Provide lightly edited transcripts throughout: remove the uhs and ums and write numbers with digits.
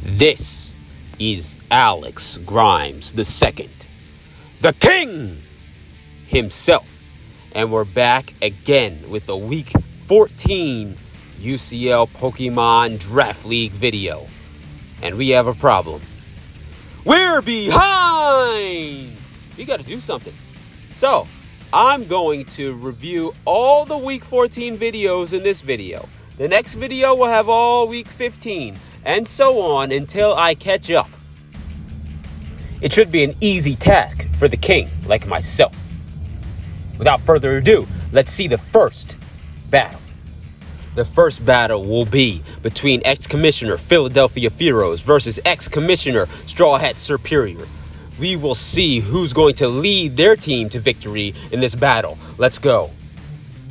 This is Alex Grimes II, the king himself. And we're back again with a Week 14 UCL Pokemon Draft League video. And we have a problem. We're behind! We gotta do something. So, I'm going to review all the Week 14 videos in this video. The next video will have all Week 15, and so on until I catch up. It should be an easy task for the king, like myself. Without further ado, let's see the first battle. The first battle will be between ex-commissioner Philadelphia Fearos versus ex-commissioner Straw Hat Superior. We will see who's going to lead their team to victory in this battle. Let's go.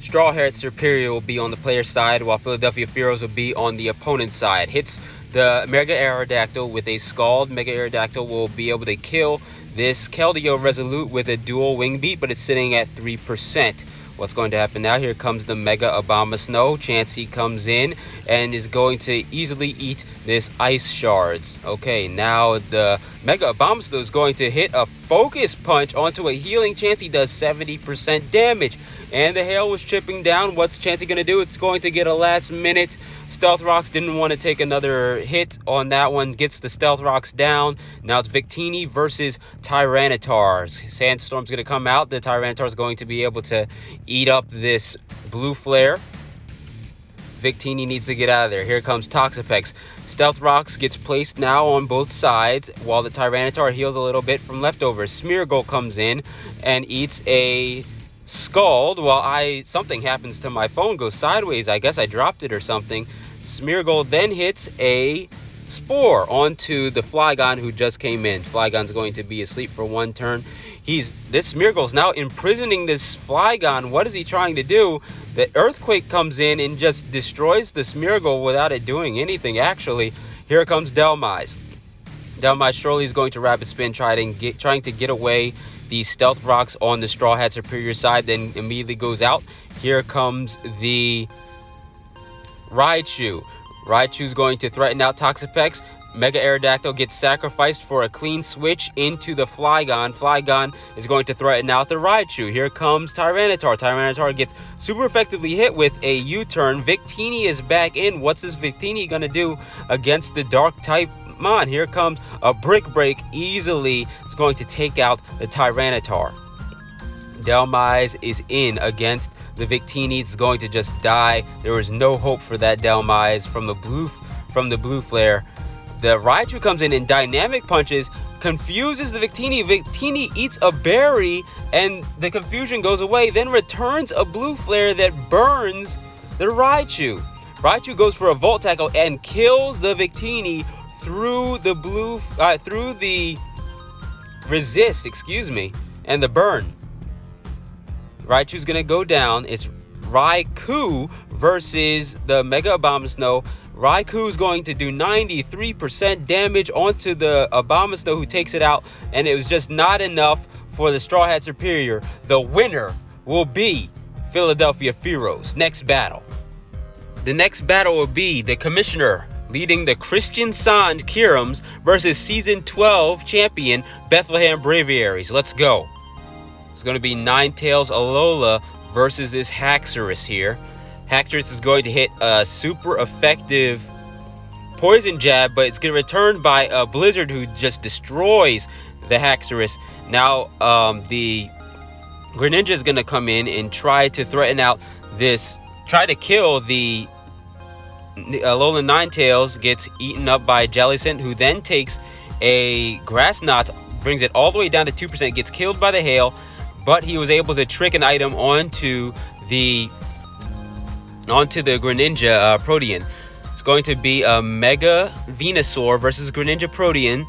Straw Hat Superior will be on the player's side, while Philadelphia Fearos will be on the opponent's side. Hits the Mega Aerodactyl with a Scald. Mega Aerodactyl will be able to kill this Keldeo Resolute with a dual Wing Beat, but it's sitting at 3%. What's going to happen now? Here comes the Mega Abomasnow. Chansey comes in and is going to easily eat this Ice Shards. Okay, now the Mega Abomasnow is going to hit a Focus Punch onto a healing Chansey. Does 70% damage. And the hail was chipping down. What's Chansey going to do? It's going to get a last minute. Stealth Rocks didn't want to take another hit on that one. Gets the Stealth Rocks down. Now it's Victini versus Tyranitar. Sandstorm's going to come out. The Tyranitar is going to be able to eat up this Blue Flare. Victini needs to get out of there. Here comes Toxapex. Stealth Rocks gets placed now on both sides while the Tyranitar heals a little bit from leftovers. Smeargle comes in and eats a Scald while something happens to my phone, goes sideways. I guess I dropped it or something. Smeargle then hits a Spore onto the Flygon who just came in. Flygon's going to be asleep for one turn. This Smeargle's now imprisoning this Flygon. What is he trying to do? The Earthquake comes in and just destroys the Smeargle without it doing anything, actually. Here comes Delmise. Delmise surely is going to Rapid Spin, trying to get away the Stealth Rocks on the Straw Hat Superior side, then immediately goes out. Here comes the Raichu. Raichu's going to threaten out Toxapex. Mega Aerodactyl gets sacrificed for a clean switch into the Flygon. Flygon is going to threaten out the Raichu. Here comes Tyranitar. Tyranitar gets super effectively hit with a U-turn. Victini is back in. What's this Victini going to do against the Dark type Mon? Here comes a Brick Break. Easily is going to take out the Tyranitar. Delmise is in against the Victini. It's going to just die. There was no hope for that Delmise from the blue flare. The Raichu comes in and dynamic punches, confuses the Victini. Victini eats a berry and the confusion goes away, then returns a blue flare that burns the Raichu. Raichu goes for a Volt Tackle and kills the Victini through the resist, and the burn. Raichu's gonna go down. It's Raikou versus the Mega Abomasnow. Raikou's going to do 93% damage onto the Abomasnow who takes it out, and it was just not enough for the Straw Hat Superior. The winner will be Philadelphia Fearos. Next battle. The next battle will be the Commissioner leading the Christian Sand Kirums versus Season 12 champion Bethlehem Braviaries. Let's go. It's going to be Ninetales Alola versus this Haxorus here. Haxorus is going to hit a super effective Poison Jab, but it's going to return by a Blizzard who just destroys the Haxorus. Now, the Greninja is going to come in and try to threaten out try to kill the Alolan Ninetales. Gets eaten up by Jellicent, who then takes a Grass Knot, brings it all the way down to 2%, gets killed by the hail, but he was able to trick an item onto the Greninja Protean. It's going to be a Mega Venusaur versus Greninja Protean.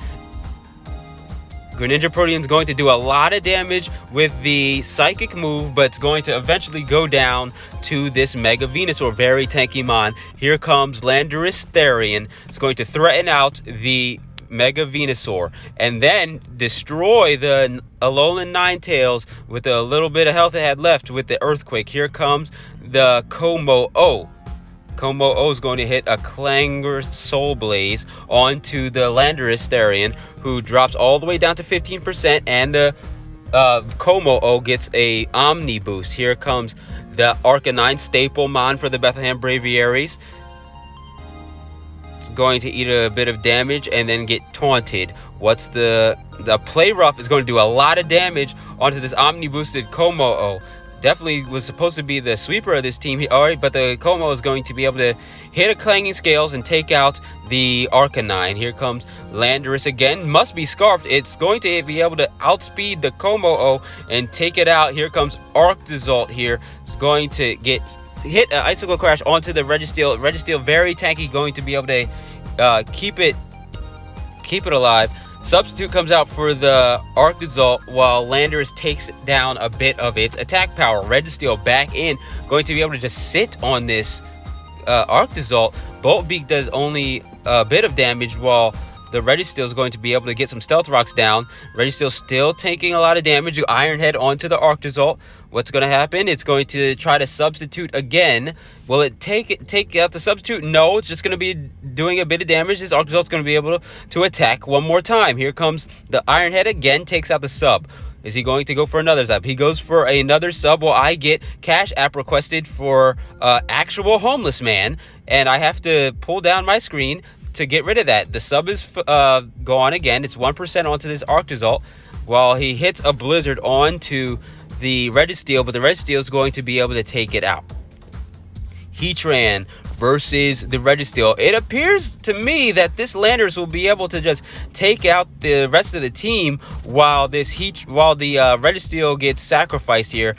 Greninja Protean is going to do a lot of damage with the Psychic move, but it's going to eventually go down to this Mega Venusaur. Very tanky mon. Here comes Landorus Therian. It's going to threaten out the Mega Venusaur and then destroy the Alolan Ninetales with a little bit of health it had left with the Earthquake. Here comes the Como-O. Como-O is going to hit a Clanger Soul Blaze onto the Landorus Therian, who drops all the way down to 15%, and the Como-O gets a Omni boost. Here comes the Arcanine Staple Mon for the Bethlehem Braviaries. It's going to eat a bit of damage and then get taunted. What's the Play Rough is going to do a lot of damage onto this Omni boosted Como-O. Definitely was supposed to be the sweeper of this team here, alright, but the Como is going to be able to hit a Clanging Scales and take out the Arcanine. Here comes Landorus again. Must be Scarfed. It's going to be able to outspeed the Como-O and take it out. Here comes Arctisol here. It's going to hit an Icicle Crash onto the Registeel. Registeel very tanky, going to be able to keep it alive. Substitute comes out for the Arctisol while Landorus takes down a bit of its attack power. Registeel back in, going to be able to just sit on this Arctisol. Bolt Beak does only a bit of damage while the Registeel is going to be able to get some Stealth Rocks down. Registeel still taking a lot of damage. Iron Head onto the Arctisol. What's going to happen? It's going to try to substitute again. Will it take out the substitute? No, it's just going to be doing a bit of damage. This Arctisol is going to be able to attack one more time. Here comes the Iron Head again, takes out the sub. Is he going to go for another sub? He goes for another sub. Well, I get Cash App requested for actual homeless man, and I have to pull down my screen to get rid of that. The sub is gone again. It's 1% onto this Arctisol while he hits a Blizzard onto the Registeel, but the Registeel is going to be able to take it out. Heatran versus the Registeel. It appears to me that this Landorus will be able to just take out the rest of the team while the Registeel gets sacrificed here.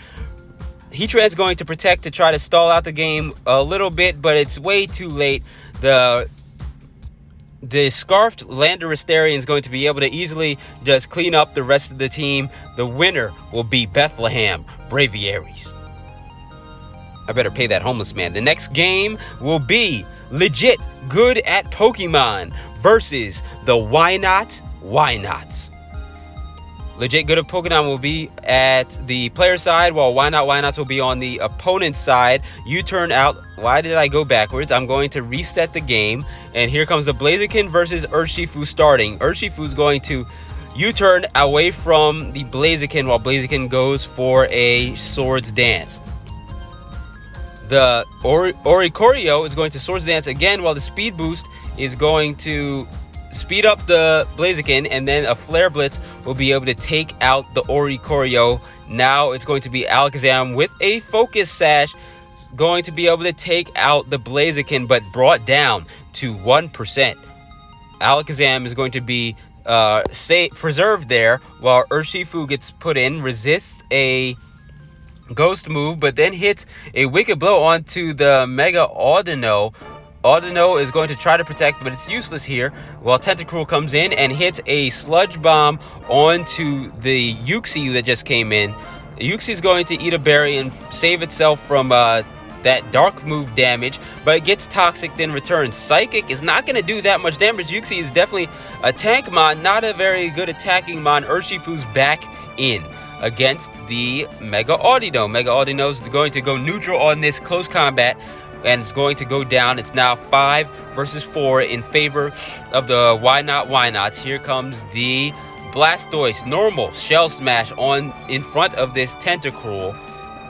Heatran's going to protect to try to stall out the game a little bit, but it's way too late. The Scarfed Landorus Therian is going to be able to easily just clean up the rest of the team. The winner will be Bethlehem Braviaries. I better pay that homeless man. The next game will be Legit Good at Pokemon versus the Why Not Why Nots. Legit Good at Pokemon will be at the player side, while Why Not Why Nots will be on the opponent's side. You turn out. Why did I go backwards? I'm going to reset the game. And here comes the Blaziken versus Urshifu starting. Urshifu's going to U-turn away from the Blaziken while Blaziken goes for a Swords Dance. The Oricorio is going to Swords Dance again while the Speed Boost is going to speed up the Blaziken, and then a Flare Blitz will be able to take out the Oricorio. Now it's going to be Alakazam with a Focus Sash. It's going to be able to take out the Blaziken, but brought down to 1%. Alakazam is going to be preserved there while Urshifu gets put in, resists a Ghost move, but then hits a Wicked Blow onto the Mega Audino. Audino is going to try to protect, but it's useless here, while Tentacruel comes in and hits a Sludge Bomb onto the Uxie that just came in. Uxie is going to eat a berry and save itself from that Dark move damage, but it gets Toxic in return. Psychic is not going to do that much damage. Uxie is definitely a tank mon, not a very good attacking mon. Urshifu's back in against the Mega Audino. Mega Audino is going to go neutral on this close combat, and it's going to go down. It's now 5 versus 4 in favor of the Why Not Why Nots. Here comes the Blastoise, normal Shell Smash in front of this Tentacruel.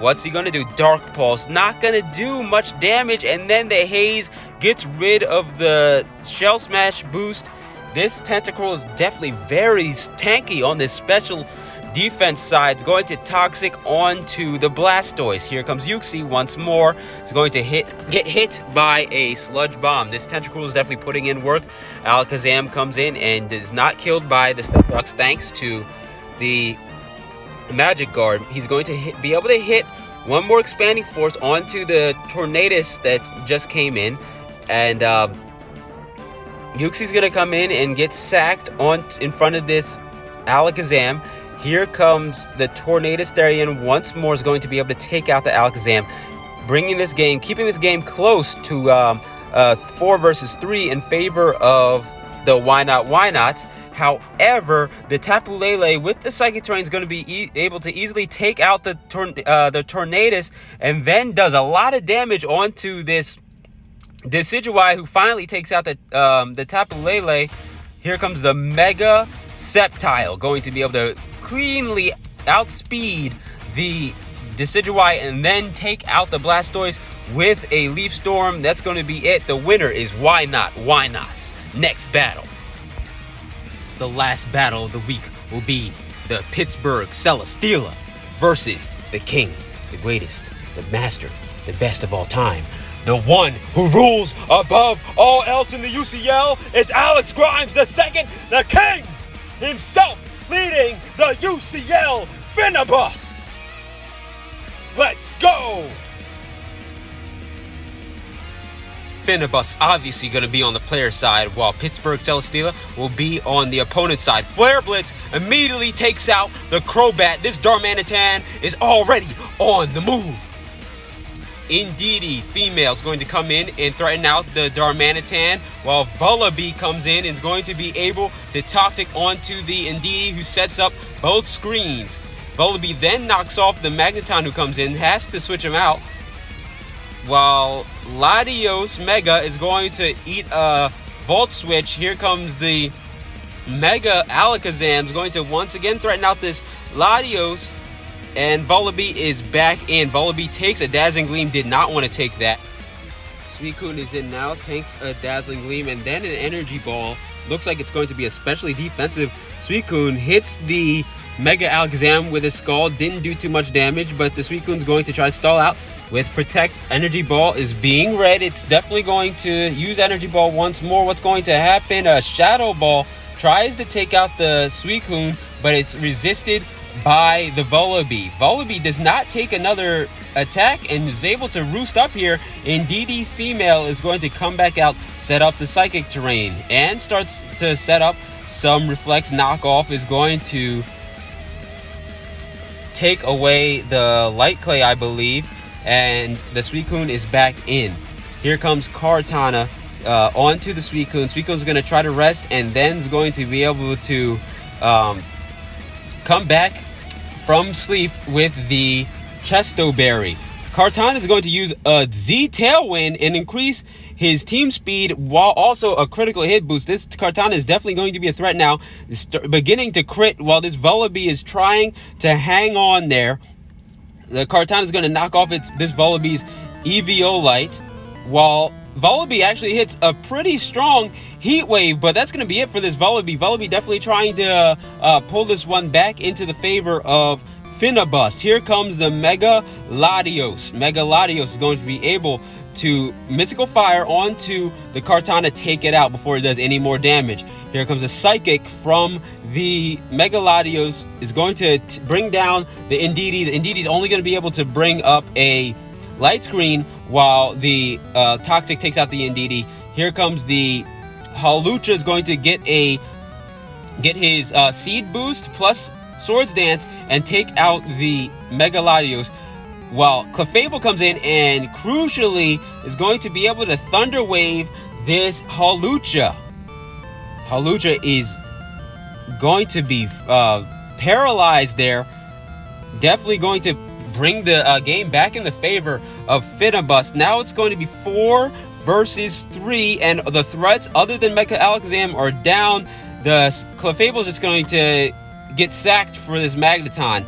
What's he going to do? Dark Pulse, not going to do much damage, and then the Haze gets rid of the Shell Smash boost. This Tentacruel is definitely very tanky on this special defense side. It's going to Toxic onto the Blastoise. Here comes Uxie once more. It's going to get hit by a Sludge Bomb. This Tentacruel is definitely putting in work. Alakazam comes in and is not killed by the Stealth Rocks thanks to the Magic Guard. He's going to be able to hit one more Expanding Force onto the Tornadus that just came in, and Uxie's going to come in and get sacked in front of this Alakazam. Here comes the Tornadus Therian once more, is going to be able to take out the Alakazam, keeping this game close to 4 versus 3 in favor of the Why Not Why Nots. However, the Tapu Lele with the Psychic Terrain is going to be able to easily take out the Tornadus, and then does a lot of damage onto this Decidueye, who finally takes out the Tapu Lele. Here comes the Mega Sceptile, going to be able to cleanly outspeed the Decidueye and then take out the Blastoise with a Leaf Storm. That's going to be it. The winner is Why Not, Why Nots. Next battle. The last battle of the week will be the Pittsburgh Celesteela versus the king, the greatest, the master, the best of all time. The one who rules above all else in the UCL, it's Alex Grimes II, the king himself, leading the UCL Finabust. Let's go! Finabust obviously going to be on the player side, while Pittsburgh Celesteela will be on the opponent's side. Flare Blitz immediately takes out the Crobat. This Darmanitan is already on the move. Indeedee female is going to come in and threaten out the Darmanitan, while Vullaby comes in and is going to be able to Toxic onto the Indeedee, who sets up both screens. Vullaby then knocks off the Magneton, who comes in, has to switch him out, while Latios Mega is going to eat a Volt Switch. Here comes the Mega Alakazam, is going to once again threaten out this Latios. And Vullaby is back in. Vullaby takes a Dazzling Gleam. Did not want to take that. Suicune is in now. Takes a Dazzling Gleam and then an Energy Ball. Looks like it's going to be especially defensive. Suicune hits the Mega Alakazam with his Skull. Didn't do too much damage, but the Suicune's going to try to stall out with Protect. Energy Ball is being read. It's definitely going to use Energy Ball once more. What's going to happen? A Shadow Ball tries to take out the Suicune, but it's resisted by the Vullaby. Vullaby does not take another attack and is able to roost up here. Indeedee female is going to come back out, set up the Psychic Terrain, and starts to set up some Reflex knockoff. Is going to take away the Light Clay, I believe, and the Suicune is back in. Here comes Kartana onto the Suicune. Suicune's going to try to rest and then is going to be able to come back from sleep with the Chesto Berry. Kartana is going to use a Z Tailwind and increase his team speed while also a critical hit boost. This Kartana is definitely going to be a threat now. It's beginning to crit while this Vullaby is trying to hang on there. The Kartana is going to knock off this Vullaby's Eviolite, while Vullaby actually hits a pretty strong Heat Wave, but that's going to be it for this Vullaby. Vullaby definitely trying to pull this one back into the favor of Finabust. Here comes the Mega Latios. Mega Latios is going to be able to Mystical Fire onto the Kartana, take it out before it does any more damage. Here comes a Psychic from the Mega Latios, is going to bring down the Indeedee. The Indeedee is only going to be able to bring up a Light Screen, while the Toxic takes out the Indeedee. Here comes the Hawlucha, is going to get his Seed Boost plus Swords Dance and take out the Mega Latios, while Clefable comes in and crucially is going to be able to Thunder Wave this Hawlucha. Hawlucha is going to be paralyzed there. Definitely going to bring the game back in the favor of Finabust. Now it's going to be 4 versus 3, and the threats other than Mecha Alakazam are down. The Clefable is just going to get sacked for this Magneton.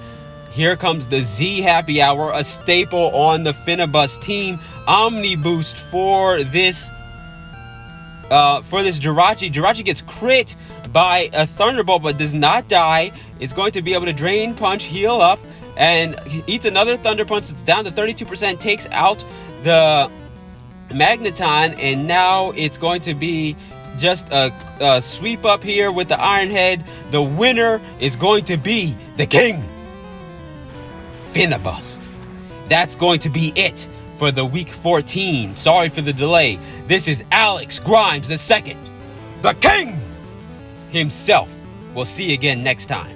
Here comes the Z Happy Hour, a staple on the Finabust team. Omni Boost for this Jirachi. Jirachi gets crit by a Thunderbolt but does not die. It's going to be able to Drain Punch, heal up, and eats another Thunder Punch. It's down to 32%, takes out the Magneton, and now it's going to be just a sweep up here with the Iron Head. The winner is going to be the king, Finabust. That's going to be it for the week 14. Sorry for the delay. This is Alex Grimes II, the king himself. We'll see you again next time.